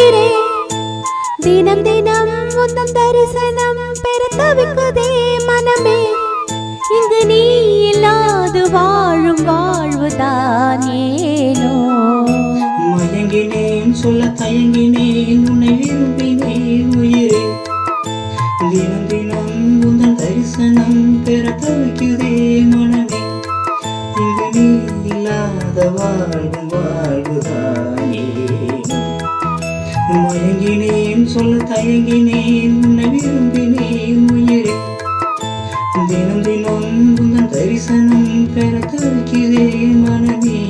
உயிரே தினம் தினம் உந்தன் தரிசனம் பெற தவிக்குதே மனமே இங்கு நீ இல்லாது வாழும் வாழ்வுதான் ஏனோ மயங்கினேன் சொல்ல தயங்கினேன் உன்னை விரும்பினேன் உயிரே தினம் தினம் உந்தன் தரிசனம் பெற தவிக்குதே மனமே இங்கு நீ இல்லாத வாழ்வும் வாழ்வுதானே மயங்கினேன் சொல்ல தயங்கினேன் உன்னை விரும்பினேன் உயிரே தினம் தினம் உந்தன் தரிசனம் பெற தவிக்குதே மனமே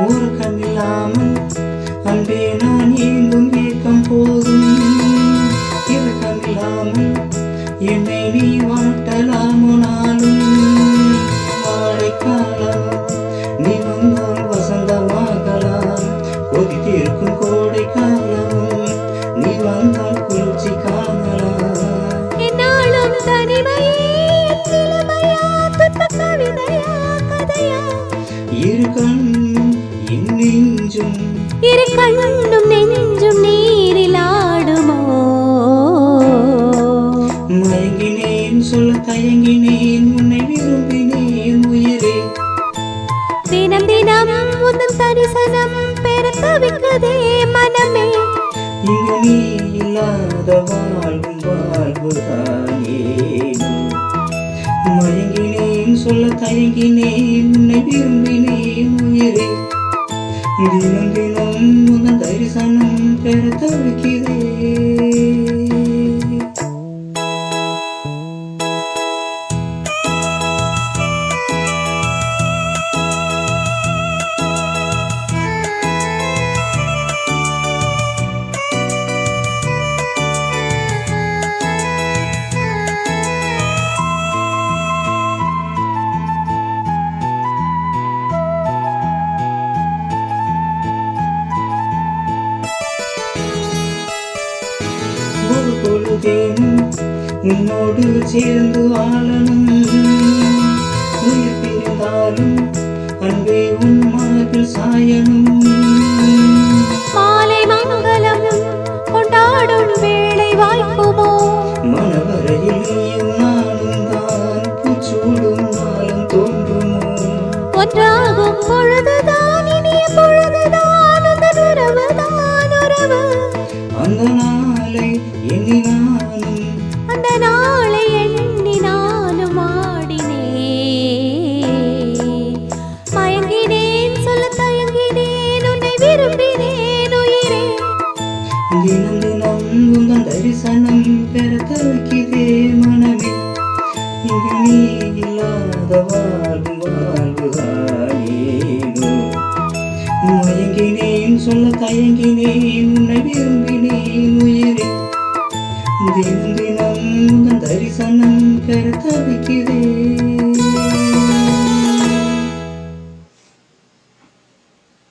உறக்கமில்லாமல் அன்பே நான் ஏங்கும் ஏக்கம் போதும் இரக்கமில்லாமல் என்னை நீ வாட்டலாமோ நாளும் வாழைக்காலம் நீ வந்தால் வசந்தமாகலாம் கொதித்திருக்கும் கோடை காலம் நீ வந்தால் குளிர்ச்சி காணலாம் என்னாலும் தனிமையே இளமையா துன்ப கவிதையா கதையா இரு கண்ணும் நெஞ்சும் நீரில் ஆடுமோ மயங்கினேன் சொல்ல தயங்கினேன் உன்னை விரும்பினேன் உயிரே தினம் தினம் உந்தன் தரிசனம் பெற தவிக்குதே மனமே இங்கு நீ இல்லாத வாழ்வும் வாழ்வுதானேனோ மயங்கினேன் சொல்ல தயங்கினேன் உன்னை விரும்பினேன் உயிரே தினம் தினம் உந்தன் தரிசனம் பெற தவிக்கிறேன் பொழுதேனும் உன்னோடு சேர்ந்து வாழணும் உயிர் பிரிந்தாலும் அன்பே உன் மார்பில் சாயணும் மாலை மங்களம் கொண்டாடும் வேளை வாய்க்குமோ மனவரையில் நீயும் நானும் தான் பூச்சூடும் நாளும் தோன்றுமோ ஒன்றாகும் பொழுதுதான் இனிய பொழுதுதான் உந்தன் உறவுதான் உறவு அந்த நாளை எண்ணி நானும் ஆடினே மயங்கினேன் சொல்ல தயங்கினேன் உன்னை விரும்பினேன் உயிரே தினம் தினம் உந்தன் தரிசனம் பெற தவிக்கிறே மனமே இங்கு நீ இல்லாத வாழ்வும் வாழ்வுதானேனோ மயங்கினேன் சொல்ல தயங்கினேன் உன்னை விரும்பினேன் உயிரே தினம் தினம் உந்தன் தரிசனம் பெற தவிக்கிறேன்